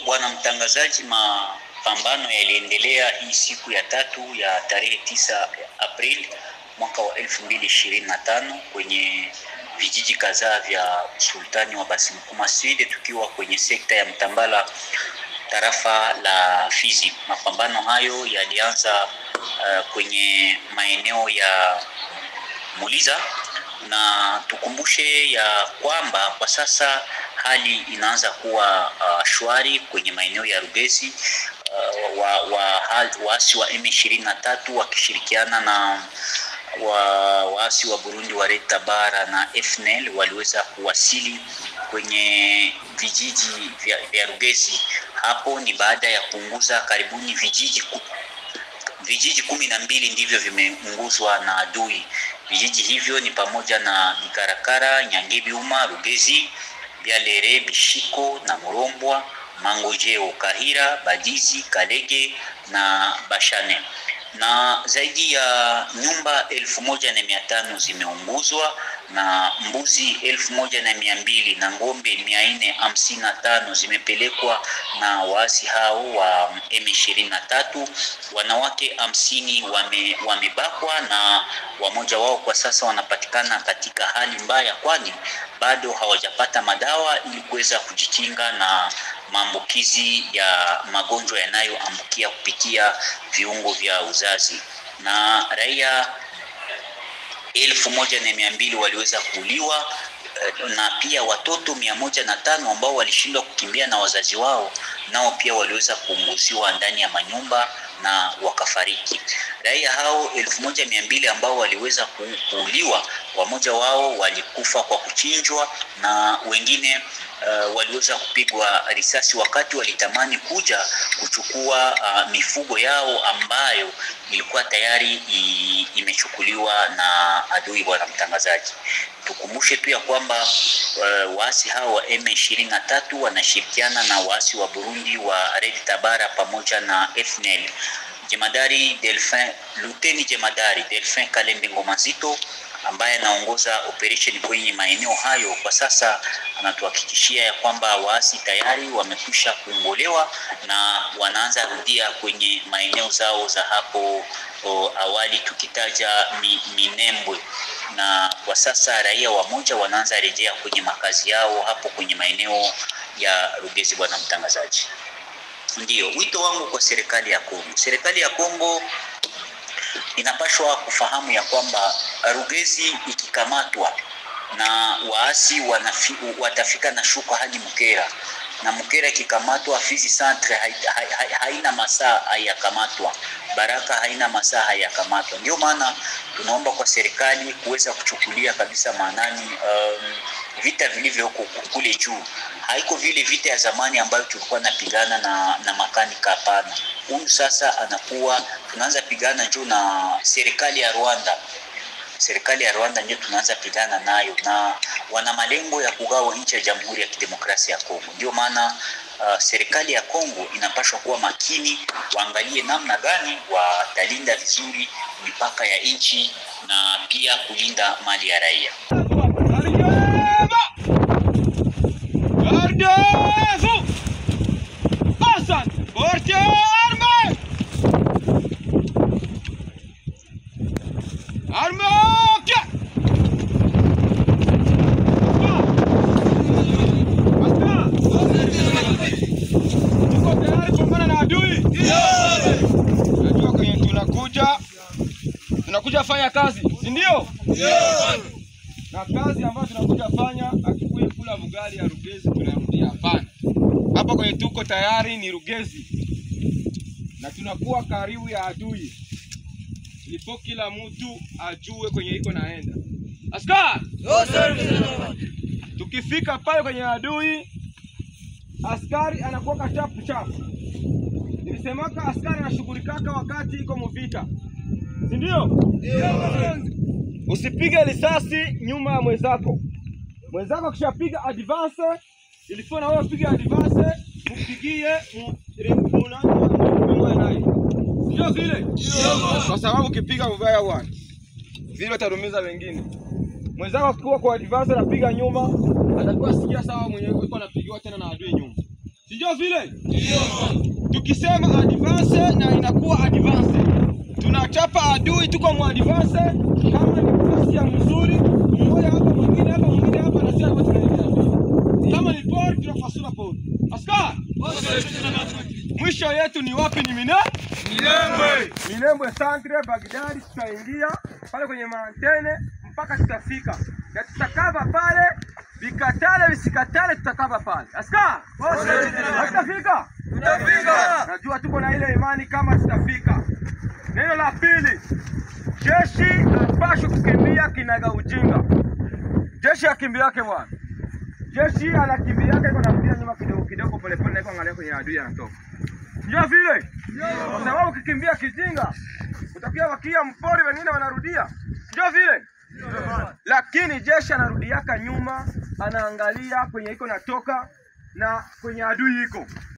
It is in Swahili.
Bwana mtangazaji, mapambano yaliendelea hii siku ya tatu ya tarehe 9 Aprili mwaka wa 2025 kwenye vijiji kadhaa vya sultani wa Basimukuma Sud, tukiwa kwenye sekta ya Mtambala, tarafa la Fizi. Mapambano hayo yalianza kwenye maeneo ya Muliza, na tukumbushe ya kwamba kwa sasa hali inaanza kuwa shwari kwenye maeneo ya Rugezi. Waasi wa M23 wakishirikiana na waasi wa Burundi wa Red Tabara na FNL waliweza kuwasili kwenye vijiji vya Rugezi. Hapo ni baada ya kuunguza karibuni vijiji 12 ndivyo vimeunguzwa na adui. Vijiji hivyo ni pamoja na Bikarakara, Nyangebiuma, Rugezi, Bialere, Bishiko na Murombwa, Mangojeo, Kahira, Badizi, Kalege na Bashane. Na zaidi ya nyumba 1500 zimeunguzwa na mbuzi 1200 na ngombe 455 zimepelekwa na waasi hao wa M23. Wanawake 50 wamebakwa na wamoja wao kwa sasa wanapatikana katika hali mbaya, kwani bado hawajapata madawa ili kuweza kujikinga na maambukizi ya magonjwa yanayoambukia kupitia viungo vya uzazi. Na raia 1200 waliweza kuuliwa, na pia watoto 105 ambao walishindwa kukimbia na wazazi wao nao pia waliweza kuunguziwa ndani ya manyumba na wakafariki. Raia hao 1200 ambao waliweza kuuliwa, wamoja wao walikufa kwa kuchinjwa na wengine waliweza kupigwa risasi wakati walitamani kuja kuchukua mifugo yao ambayo ilikuwa tayari imechukuliwa na adui. Bwana mtangazaji, tukumbushe pia kwamba waasi hao wa M23 wanashirikiana na waasi wa Burundi wa Red Tabara pamoja na FNL. Luteni Jemadari Delphin Kalembe Ngomazito ambaye anaongoza operation kwenye maeneo hayo kwa sasa anatuhakikishia ya kwamba waasi tayari wamekwisha kuongolewa na wanaanza rudia kwenye maeneo zao za hapo awali, tukitaja Minembwe. Na kwa sasa raia wamoja wanaanza rejea kwenye makazi yao hapo kwenye maeneo ya Rugezi. Bwana mtangazaji, ndio wito wangu kwa serikali ya Kongo. Serikali ya Kongo inapaswa kufahamu ya kwamba Rugezi ikikamatwa na waasi watafika na shuka hadi Mukera, na Mukera ikikamatwa Fizi Centre haina masaa hayakamatwa, Baraka haina masaa hayakamatwa. Ndio maana tunaomba kwa serikali kuweza kuchukulia kabisa maanani vita vilivyo kule juu. Haiko vile vita ya zamani ambayo tulikuwa napigana na makanika, hapana. Huyu sasa anakuwa tunaanza pigana juu na serikali ya Rwanda. Serikali ya Rwanda ndio tunaanza pigana nayo, na wana malengo ya kugawa nchi ya Jamhuri ya Kidemokrasia ya Kongo. Ndio maana serikali ya Kongo inapaswa kuwa makini, waangalie namna gani watalinda vizuri mipaka ya nchi na pia kulinda mali ya raia. Tunakuja fanya kazi, si ndio? Na kazi ambayo tunakuja fanya akikuye kula bugali ya Rugezi tunarudia, hapana. Hapa kwenye tuko tayari ni Rugezi, na tunakuwa karibu ya adui. Ilipo kila mtu ajue kwenye iko naenda. Askari! Tukifika pale kwenye adui, askari anakuwa chapu. Nilisemaka askari anashughulikaka wakati iko mvita, si ndio? Usipige risasi nyuma ya mwenzako. Mwenzako kishapiga advance, ilifo na wewe upige advance, upigie sio vile. Kwa sababu ukipiga mbaya bwana, vile utarumiza wengine. Mwenzako kwa advance anapiga nyuma, atakuwa sikia sawa mwenyewe yuko anapigiwa tena na adui nyuma. Sio vile? Ndio. Tukisema advance na inakuwa advance. Tunachapa adui tuko mu advance kama ni nafasi ya mzuri, mmoja hapa mwingine hapa na sasa tunaendelea. Kama ni port tunafasura port. Askari. Mwisho yetu ni wapi? Ni Minembwe. Minembwe Centre Baghdad, tutaingia pale kwenye mantene mpaka tutafika. Na tutakava pale, vikatale visikatale tutakava pale. Askari. Tutafika? Tutafika. Najua tuko na ile imani kama tutafika. Neno la pili, jeshi hapaswi kukimbia kinaga ujinga. Jeshi akimbia yake bwana. Jeshi anakimbia yake iko narudia nyuma kidogo pole pole, iko angalia kwenye adui anatoka. Ndio vile? Ndio. Kwa sababu ukikimbia kijinga utakia wakia mpori wengine wanarudia. Ndio vile? Ndio. Lakini jeshi anarudiaka nyuma, anaangalia kwenye iko natoka na kwenye adui iko.